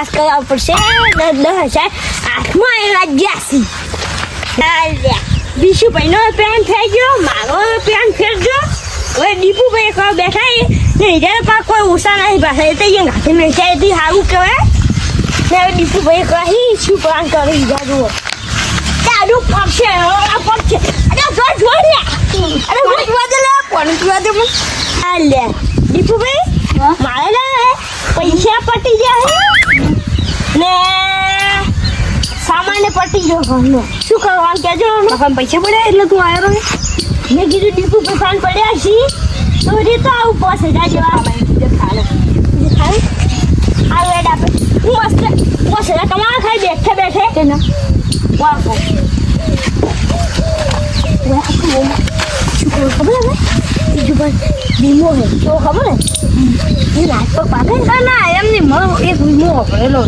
pass કરવા પડશે 10,000 હાથમાં એ રાજ્યાસી વિશુભાઈનો પેન થઈ ગયો મારો પેન ફેરજો હવે દીપુભાઈ કહો બેઠા ને હિજાર પા કોઈ ઓછા નહીં પાછા એ તો અહીંયા ઘાટે મેળચાય એથી સારું કહેવાય ને હવે દીપુભાઈ કહી શું પ્લાન કરી હિજાર જુઓ તારું પગશે પગશે અરે ઘર જોઈ લે અરે પીવા દે લે પાણી પીવા દે આ લે દીપુભાઈ મારે લે પૈસા પટી જાય ને સામાન્ય પટી ગયો ઘરનો શું કરવાનું કહેજો પૈસા પડ્યા એટલે તું આવ્યો રહે મેં કીધું દીપુ પૈસા પડ્યા છી તો હજી તો આવું 5,000 જેવા આ વેડ આપે હું મસ્ત 5,000 કમા ખાઈ બેઠે બેઠે કે ના વાહ શું ખબર હે બીજું પણ વીમો હે તો ખબર હે એ રાત પર પાકે ના એમની એક વીમો વાપરેલો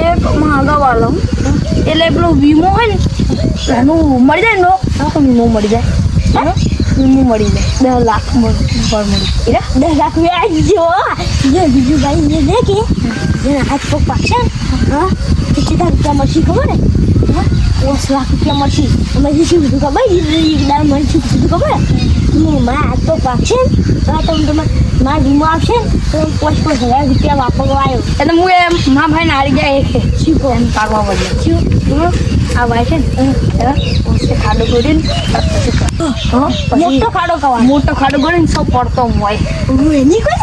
એક મહાગાવાળો એટલે પેલો વીમો હોય ને એનું મળી જાય તો વીમો મળી જાય વીમો મળી જાય 10 લાખ મળી 10 લાખ વ્યાજ જો બીજું ભાઈ ને દે કે જેના હાથ પગ પાકશે હા કેટલા રૂપિયા મળશે ખબર ને 10 લાખ રૂપિયા મળશે અમે શું કીધું ખબર દામ મળશે કીધું ખબર મારા હાથ પગ પાકશે તો તમે મારા વીમો આવશે તો 5,000 રૂપિયા વાપરવા આવ્યો એટલે હું એમ મા ભાઈ ને હારી જાય છે શું કહો એમ પાકવા બદલે શું આ ભાઈ છે ને ખાડો ગોળીને મોટો ખાડો ગોળીને સૌ પડતો હોય એની કોઈ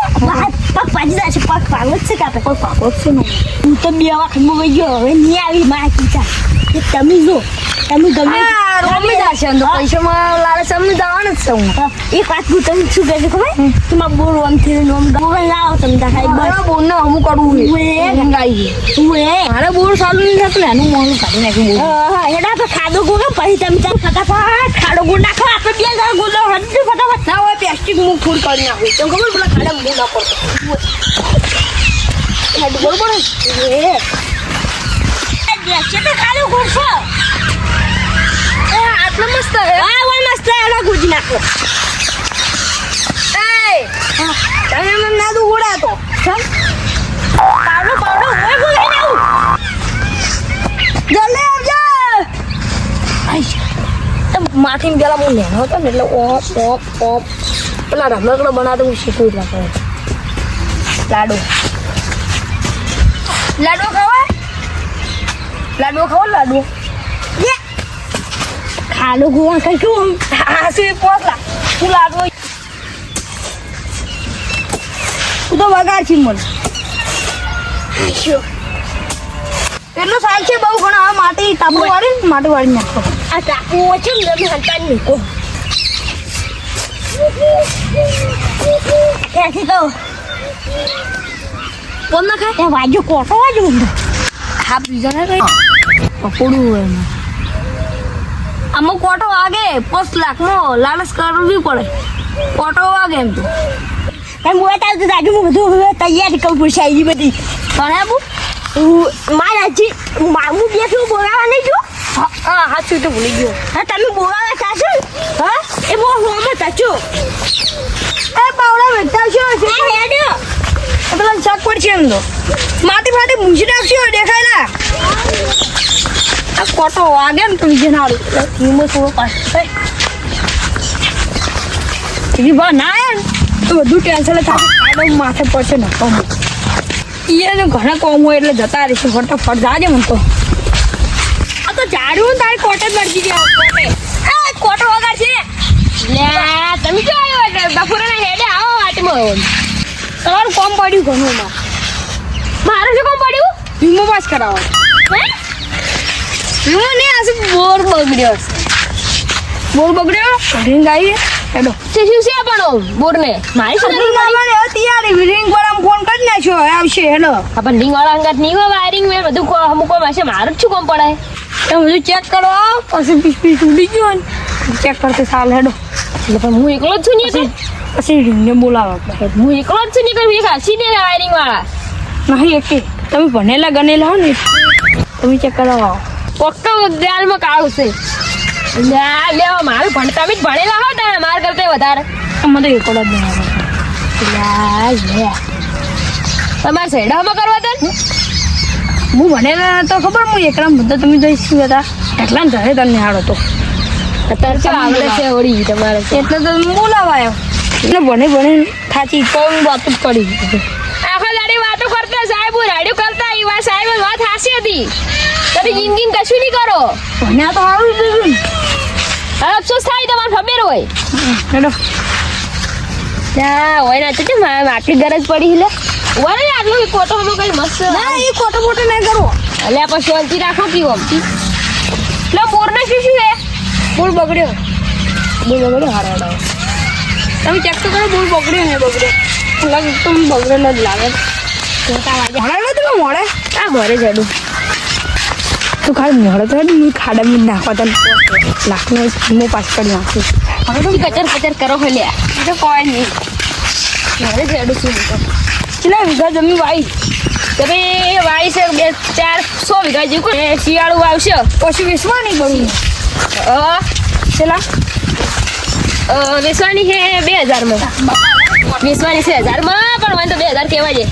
પગ પાજી જાય છે પગ પાગો જ છે કે આપણે પગ પાગો જ છે ને હું તો 2 વખતમાં વહી ગયો હવે નહીં આવી મારા ખીચા તમે જો તમે ગમે રમી જશે અંદર પૈસામાં લાલે સમજી જવાનું જ છે હું એક વાત હું તમે શું કહેજો ખબર તમારે બોર આમથી બોર લાવો તમે મારા બોર ને અમુક કરવું મારે બોર ચાલુ નહીં થતું એનું મોડું કાઢી નાખ્યું હા એના તો ખાડો ગોળો પછી તમે ફટાફટ ખાડો ગોળ નાખો આપણે 2 જણા ગોળો હજી ફટાફટ ના હોય પ્લાસ્ટિક હું ફૂલ કરી નાખું તો ખબર પેલા ખાડા મૂળ ના પડતો બરોબર છે તો ખાડો ગોળશો આટલો મસ્ત હા મસ્ત એના ગુજી નાખો તમે મને ના દો ઉડાતો પાવડો હોય બોલે ને જલ્દી આવજો માથી પેલા હું લેનો હતો ને એટલે ઓપ પેલા રમકડો બનાવતો હું શીખવું એટલે લાડુ ખાડો ગોવા કઈ કેવું હાસી પોતલા તું લાડુ તું તો વગાડ છે મને એટલું સારું છે બહુ ઘણા હવે માટી ટાપુ વાળી નાખો આ ટાપુ છે ને તમે હંતા મૂકો ક્યાંથી કહો કોણ ના ખાય ત્યાં વાજો કોટો વાજો હા બીજા ના કઈ પકોડું હોય એમાં અમુક કોટો વાગે 5 લાખનો લાલચ કરવી પડે કોટો વાગે એમ તો કઈ મોટા તો જાજુ હું બધું તૈયારી કરું પડશે આવી બધી પણ આબુ મારાજી હું બેઠું બોલાવા નહીં જો હા હાચું તો ભૂલી ગયો હા તમે બોલાવા ચાશો હા એ બહુ હોમે ચાચો એ પાવડા વેચતા છો હેડ્યો પેલા શાક પડશે એમ તો માટી ફાટી મૂંઝી નાખશો દેખાય ના આ કોટો વાગે ને તો વિજય ના ધીમો થોડો પાછો ના તો બધું ટેન્શન થાય માથે પડશે ને કમ એને ઘણા કોમ હોય એટલે જતા રહીશું ફટાફટ જાજે મને તો આ તો ઝાડું તારી કોટે જ મરજી ગયા કોટે આ કોટો વગર છે લે તમે જો આવ્યો એટલે બપોરના હેડે આવો વાટમાં તમારું કોમ પડ્યું ઘણું મારું શું કોમ પડ્યું વીમો પાસ કરાવો હે વીમો નહીં આ બોર બગડ્યો રિંગ આવી હેડો શું છે પણ બોર ને મારી સાથે તૈયારી રિંગ વાળા ફોન કરી નાખ્યો આવશે હેડો આપણ રિંગ વાળા અંગત નહીં હોય વાયરિંગ મે બધું અમુક હશે મારું જ શું કોમ પડાય તમે બધું ચેક કરો પછી પીસ ઉડી ગયો ને ચેક કરતે સાલ હેડો એટલે પણ હું એકલો જ છું ને પછી રિંગને બોલાવો હું એકલો જ છું ને કોઈ ખાસી ને વાયરિંગ વાળા નહીં એક તમે ભણેલા ગણેલા હો ને તમે ચેક કરાવો પક્કા દાલમાં કાળું છે લેવા મારું ભણ તમે જ ભણેલા હો તારે માર કરતા વધારે અમે તો એકલો જ તમારે સેડામાં કરવા હતા હું ભણેલા તો ખબર હું એકલા મુદ્દા તમે જોઈશું હતા એટલા ને ઘરે તને હાડો તો અત્યારે શું આવડે છે વળી તમારે એટલે તો હું બોલાવાયો એટલે ભણે થાચી તો હું વાત જ કરી આખા દાડી વાતો કરતા સાહેબ રાડ્યું કરતા એ વાત સાહેબ વાત હાસી હતી તમે જિંદગી કશું નહીં કરો ભણ્યા તો સારું દીધું હવે અફસોસ થાય તમારે ખબર હોય હેડો ના હોય ના તો મારે આટલી ગરજ પડી લે વરે આટલો કોટો હમો કઈ મસ્ત ના એ ખોટો મોટો નહીં કરવો અલ્યા પછી શાંતિ રાખો કી ઓમતી લો મોરને શું છે બોલ બગડ્યો હારા તમે ચેક તો કરો બોલ બગડ્યો ને બગડ્યો લાગે તો બગડેલો જ લાગે ભણાવ્યો તમે મોડે આ મોરે જડું તું ખાલી મોડે તો હું ખાડા બી નાખવા તને લાખનો હું પાસ કરી નાખું હવે તો કચર કચર કરો હલ્યા એ તો કોઈ નહીં મોરે જડું છું તો કેટલા વીઘા જમી વાઈ તમે વાય છે 400 વીઘા જેવું શિયાળું આવશે પછી વેચવા નહીં પડું છેલ્લા વેચવાની છે 2000 માં વેચવાની છે 1000 માં પણ મને તો 2000 કહેવાય છે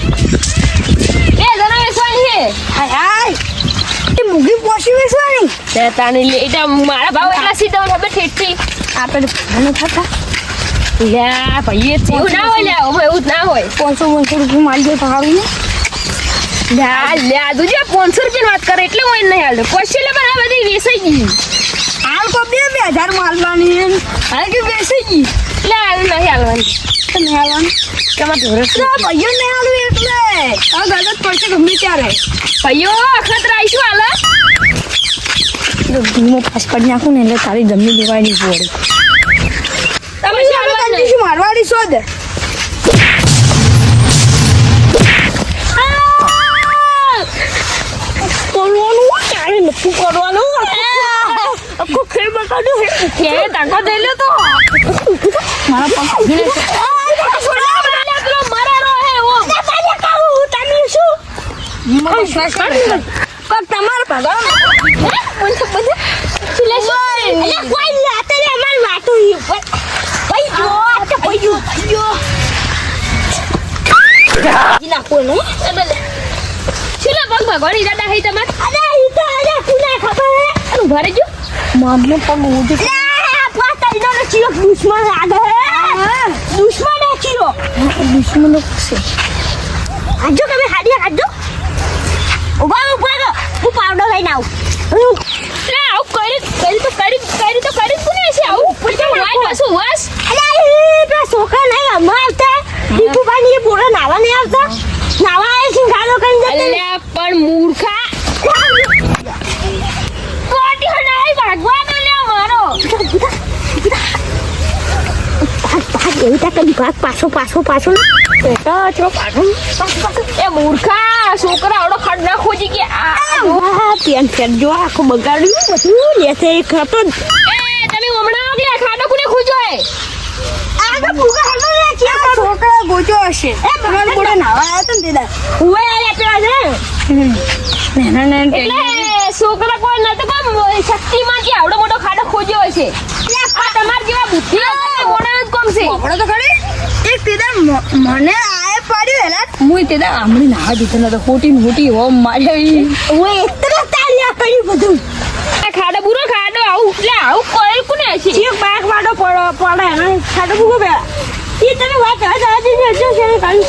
2000 વેચવાની છે હાય એ મૂગી પોસી વેચવાની તે તાણી લેટા મારા ભાવ એટલા સીધા ખબર ઠેઠી આપણે ભાને થતા લ્યા ભાઈ એવું ના હોય લ્યા એવું ના હોય 500 રૂપિયા મારી જાય ભાવી ને લ્યા દુજે 500 રૂપિયાની વાત કરે એટલે હોય નહીં હાલ પછી લે પણ આ બધી વેચાઈ ગઈ હાલ તો 2000 માલવાની હાલ કે વેચાઈ ગઈ એટલે હાલ નહીં હાલવાની નહીં હાલવાની કેમાં ધોરસ ભાઈઓ નહીં હાલવું એટલે આ ગલત પડશે ગમે ત્યારે ભાઈઓ અખતરા આવીશું હાલ ધીમો પાસ કરી નાખું ને એટલે તારી જમી દેવાય નહીં પડે તમે શું હાલવાનું શું મારવાડી શોધ કરવાનું તારે નક્કી કરવાનું આખો ખેલ બતાડ્યો કે તાકા દે લે તો મારા પગ તમારે ભગવાન ભગવાન દાદા હઈ તમાર ભરે જો મામલો પગ ઉડી દુશ્મન લાગે દુશ્મન ચીરો દુશ્મન છે આજો તમે હાડિયા કાઢજો ઉભા હું પાવડર લઈને આવું લે આવ કરી કોને છે આવું પછી વાય પાછું વાસ અરે છોકરા નહીં અમારતા દીપુ પાણી પૂરા નાવા નહીં આવતા નાવા આવે છે ગાલો કરી દે અલ્યા પણ મૂર્ખા કોટી હનાઈ ભગવાન લે મારો એવું તા કદી પાછો બેટા ચલો પાછો એ મૂર્ખા છોકરા આવડો ખડ ના ખોજી કે પેન જો આખું બગાડ્યું બધું લેશે એ ખતો એ તમે હમણાં કે ખાડો કોને ખોજો એ આગળ ભૂગા હલો રે છોકરા ગોચો હશે એ તમારો બોડે નાવા આવ્યો તો ને તેદા ઉવે આયા પેલા છે ના એટલે છોકરા કોઈ નતો પણ શક્તિમાં કે આવડો મોટો ખાડો ખોજ્યો હશે આ તમાર જેવા બુદ્ધિ મોણા જ કોમ છે બપડો તો ખરી એક તેદા મને આય પાડ્યો હેલા હું તેદા આમળી નાવા દીધો નતો ખોટી હોમ મારી ઓય એટલા તાળિયા કર્યું બધું આ ખાડો બુરો ખાડો આવું એટલે આવું કોલ કોને હશે એક બાગ વાડો પડે અને ખાડો ભૂગો પેલા એ તમે વાત આજે જો છે કાલી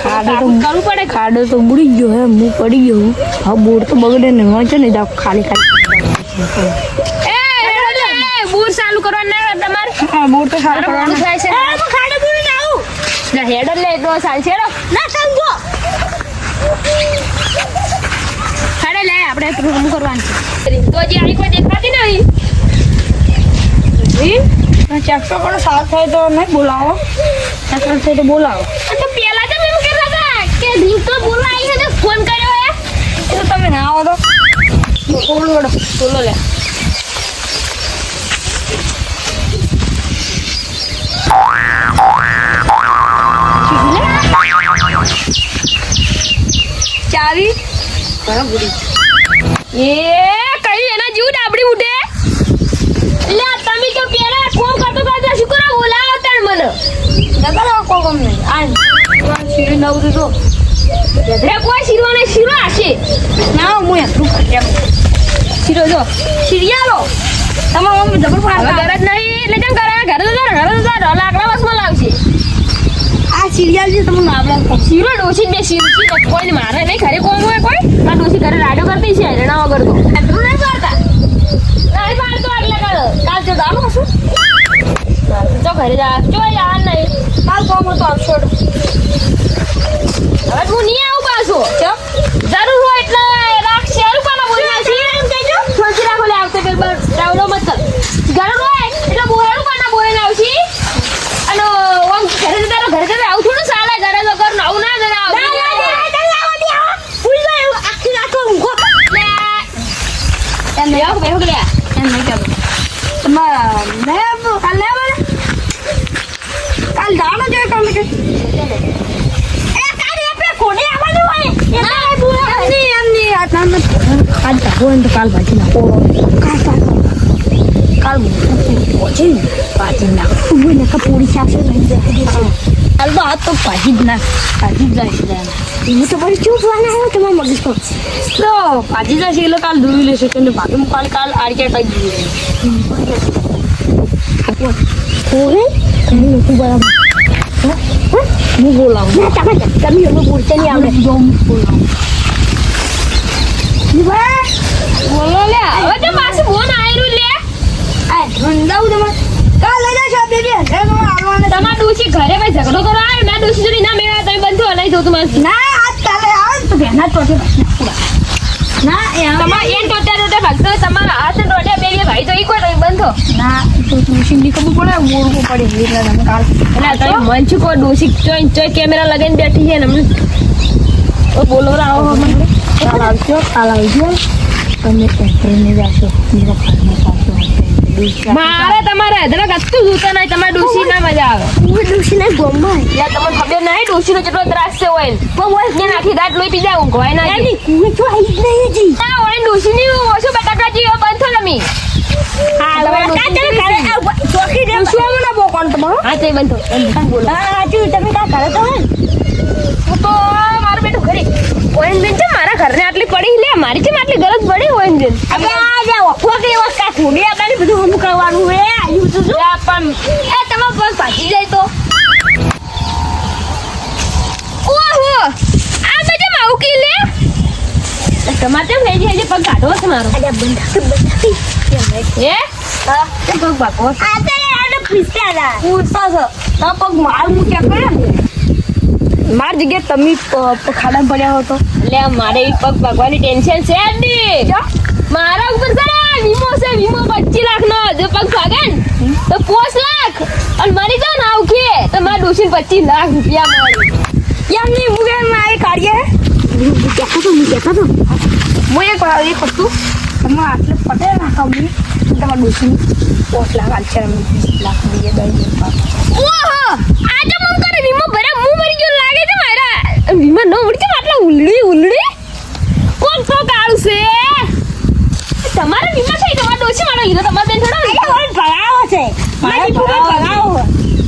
ખાડો તો કરવું પડે ખાડો તો બુડી ગયો હે હું પડી ગયો હા બોર તો બગડે ને વાંચો ને દા ખાલી એ બૂર ચાલુ કરવા ના તમાર હા બોર તો સારું કરવાનું થાય છે હું ખાડો બુડી ના આવું ના હેડર લે તો ચાલ છે ના સમજો ખાડે લે આપણે પ્રોગ્રામ કરવાનું છે તો જે આઈ કોઈ દેખાતી નહીં ચેક તો કરો સાથ થાય તો નહીં બોલાવો ચેક થાય તો બોલાવો તો પેલા તો એમ કહેતા હતા કે રીંગ તો બોલાવી છે તો ફોન કર્યો હે એ તો તમે ના આવો તો બોલો લે ચાવી એ કઈ એના જીવ ડાબડી ઉડે લે તમે તો પેલા કોમ કરતો શું કરો બોલાવો તણ મને જતા રહો કોમ નહીં આ સીડી નવ દીધો રે કોઈ શીરો ને શીરો હશે ના હું એટલું ખાઈ શીરો જો સિરિયાલો તમારા મમ્મી જબર હવે ફાડતા ઘરે જ નહીં એટલે કેમ ઘરે લાકડા બસમાં લાવશે આ સિરિયલ છે તમને આપણે શીરો ડોસી બે શીરો કોઈ મારે નહીં ઘરે કોમ હોય કોઈ આ ડોસી ઘરે રાડો કરતી છે રણા વગર તો એટલું નહીં પાડતા નહીં પાડતો એટલે કાલ જો દામ હશું જો ઘરે જા જો યાર નહીં કાલ કોમ હતો આવશો હવે હું નહીં આવું પાછું કેમ જરૂર હોય એટલે રાખશે રૂપાના બોલવા છે એમ કહેજો છોડી રાખો લે આવતે પેલ ડાવલો મત કર જરૂર હોય એટલે બોહેરું પાના બોલે આવશે અને ઓમ ઘરે જતા ઘરે જતા આવું થોડું ચાલે ઘરે તો કર આવું ના જરા એમ નહીં બેહો કે એમ નહીં કહેતો તમારા કાલ લે આવે કાલ જાણો જોઈએ કામ કે કાલ ભાજી નાખો કાલ પહોંચે ને ભાજી નાખો ને કપૂરી શાક લઈ જાય કાલ તો હાથ તો ભાજી જ નાખ ભાજી જ જાય હું તો બધી ચૂપ વાના આવ્યો તમારા મગજ પર તો ભાજી જશે એટલે કાલ ધોઈ લેશે કે ભાગી કાલ આર્યા કઈ દીધી નથી બરાબર હું બોલાવું તમે એનું બોલશે નહીં આવડે જો હું બોલાવું બોલો લે હવે તો પાછું ફોન આયરું લે આ ધંધાવું તમે કાલ લઈ જશો બેબી તમાર ડોશી ઘરે ભાઈ ઝઘડો કરો આવ્યો ના ડોશી જોડી ના મેળા તમે બંધો લઈ દો તમારે ના આજ કાલે આવે ને તો બેના ટોટે ના એ તમાર એન ટોટા ભાગતો તમારા હાથ ટોટા બે ભાઈ તો ઈકો તમે બંધો ના તો તુલસી ખબર પડે મોડવું પડે એટલે તમે કાલ એટલે તમે મન છું કો ડોશી ચોય કેમેરા લગાઈને બેઠી છે ને અમને બોલો આવો મને કાલ આવજો તમે ટેમ્પરેને જાશો મેરો ઘરમાં પાછો મારે તમારે હદરા કશું જોતા નહીં તમારે ડોશી ના મજા આવે હું ડોશી ને ગોમાં યા તમને ખબર નહીં ડોશી નો કેટલો ત્રાસ છે હોય ને નાખી ગાંઠ લોહી પી જાવ ઊંઘવાય ના એની કુએ તો આવી જ નહીં જી ના હોય ડોશી ની ઓછો બટાકા જીવો બંધ થો તમે હા ચોકી દે શું ના બોકોન તમારો હા તે બંધ થો બોલો હા જી તમે કા કરે તો હે હું તો મારું બેટું ઘરે ઓયન બેન છે મારા ઘરને આટલી પડી લે મારી છે આટલી ગરજ પડી ઓયન બેન હવે આ જાવ ફોકે એવા કા થોડી આપણે બધું હમ કરવાનું હે આયુ તો જો પણ એ તમે બસ ભાજી જાય તો ઓહો આ મજે માઉકી લે ટમાટર થઈ જાય પગ કાઢો છે મારો અરે બંધા હે હા તે પગ બાકો આ તે આને પીસ્યા પૂછતા છો તો પગ માર મૂક્યા કરે ને માર જગ્યાએ તમે ખાડા પડ્યા હતો એટલે મારે ઈ પગ ભગવાની ટેન્શન છે જ નહીં મારા ઉપર જરા વીમો છે વીમો 25 લાખ નો જો પગ ભાગે ને તો 5 લાખ અને મરી જાવ ને આવ કે તો મારા ડોશી 25 લાખ રૂપિયા મળે એમ નહીં મુગે મારે કાર્ય કહેતો તો હું એક વસ્તુ તમે આટલે પટે ના કમી તમારા ડોશી 5 લાખ આલશે 20 લાખ દઈએ દઈ ઓહો આ તો મમ કરે વીમો ભરા હું મરી ગયો લાગે છે મારા વીમો નો ઉડી છે આટલા ઉલડી કોણ તો કાળું છે તમારા વીમા થઈ તમારા ડોશી મારો હીરો તમારે બેન થોડો ભરાવો છે મારી પૂરે ભરાવો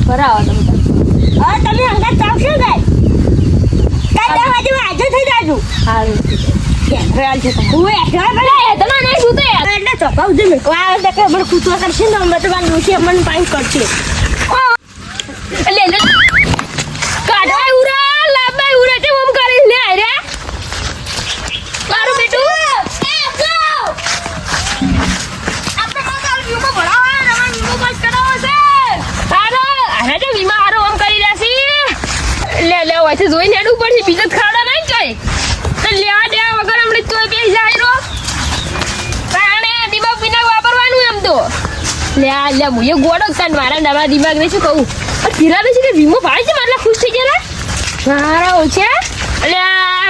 ભરાવો તમે હવે તમે હંગા ચાવશો ને કાઈ બાજુ આજે થઈ જાજુ હારું રેલ છે તમે હું એકલા ભલે તમે નહીં શું તો યાર એટલે ચોપાવ દે મે કો આવે કે મને કૂતવા કરશે ને અમે તો બાન ડોશી અમને પાણી કરશે લે કાઢવા ઉરા લાબાઈ ઉરા તે ઓમ કરી લે રે મારું બેટું આપણે કાલ વીમો ભરાવા ને અમે વીમો પાસ કરાવો છે હારો અરે તો વીમા હારો ઓમ કરી રાસી લે હોય છે જોઈને હેડું પડશે બીજત ખાડા નહીં જોઈ તો લેવા દેવા વગર હમણે તોય પે જાય રો કારણે દિમાગ વિના વાપરવાનું એમ તો લે મુએ ગોડો તન મારા નવા દિમાગ ને શું કહું પણ ધીરા છે કે વીમો ભાઈ છે મારા ખુશ થઈ ગયા મારા ઓછા એટલે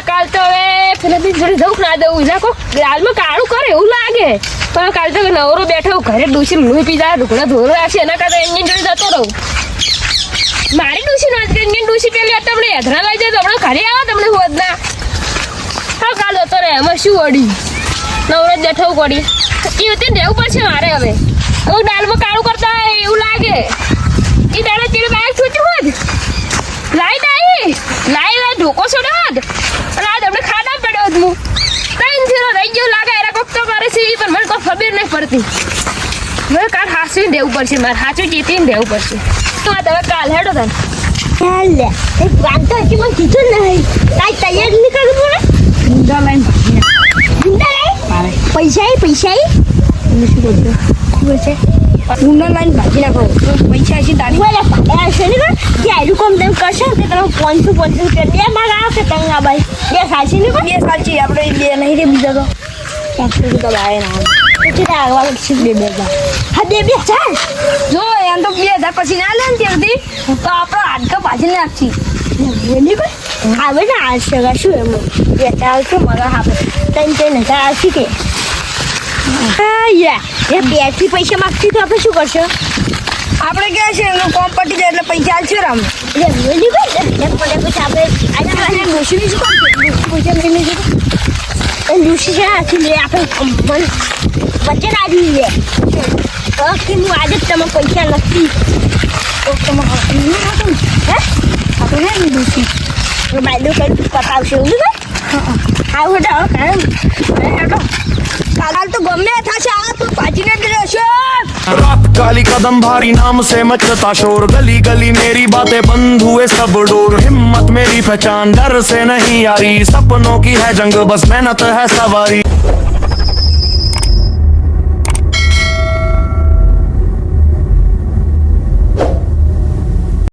કાલ તો હવે પેલા બી જોડે જવું ના દઉં એટલે કોક હાલમાં કાળું કરે એવું લાગે પણ કાલ તો નવરો બેઠો ઘરે ડૂસી લોહી પી જાય ઢોકળા ધોરો રાખશે એના કરતા એમની જોડે જતો રહું મારી ડૂસી નો એમની ડૂસી પેલી તમને હેધરા લઈ જાય તો હમણાં ઘરે આવો તમને હોત ના હા કાલ જતો રહે એમાં શું અડી નવરો જ બેઠો પડી એ વખતે રહેવું પડશે મારે હવે હું દાલમાં કાળું કરતા હોય એવું લાગે એ દાડા ચીડ બાઈક છૂટ્યું હોત લાઈટ આવી લાઈ ઢોકો છોડ્યો હોત અને આ તમને ખાડા પડ્યો હોત હું ત્રણ ફેરો રહી ગયો લાગે એરા કોક તો કરે છે પણ મને કોઈ ખબર નહીં પડતી હવે કાલ હાસવીને રહેવું પડશે મારે હાચું ચેતીને રહેવું પડશે તો આ તમે કાલ હેડો તને ચાલે એક વાત તો હજી મને કીધું જ નહીં કાંઈ તૈયાર નહીં કરવું પડે ગુંડા લાઈન ગુંડા લાઈન પૈસા શું બોલશે ગુંડા લાઈન ભાજી નાખો પૈસા છે તારી બોલે છે ને કે આયરું કોમ તેમ કરશે કે તમે 500 રૂપિયા બે માગ આવશે તંગા ભાઈ બે સાચી ને બે સાચી આપણે બે નહીં રે બીજા તો 500 રૂપિયા લાવે ના કેટલા આગળ છે બે હા બે ચાલ જો એમ તો 2000 પછી ના લે ને ત્યારથી તો આપણો હાડકા ભાજી નાખી બોલી કોઈ આવે ને આ સગા શું એમ બે ચાલ તો મગા આપે ત્રણ આવશે કે એ બેથી પૈસા માંગતી તો આપણે શું કરશો આપણે ક્યાં છે એનું કોમ પટી જાય એટલે પૈસા આલશે રામ એટલે બોલી કોઈ પછી આપણે લૂસીની શું કરશે પૈસા લઈને જતો લૂસી છે આથી લે આપણે વચ્ચે ના જોઈએ કે હું આજે જ તમે પૈસા નથી તો તમે હે આપણે ને લૂસી બાયલો કરી પતાવશે એવું ને આવું હટાવો કાલ તો ગમે થશે આ તો પાજીને જ રહેશો रात काली कदम भारी नाम से मचता शोर गली गली मेरी बातें बंद हुए सब डोर हिम्मत मेरी पहचान डर से नहीं आ रही सपनों की है जंग बस मेहनत है सवारी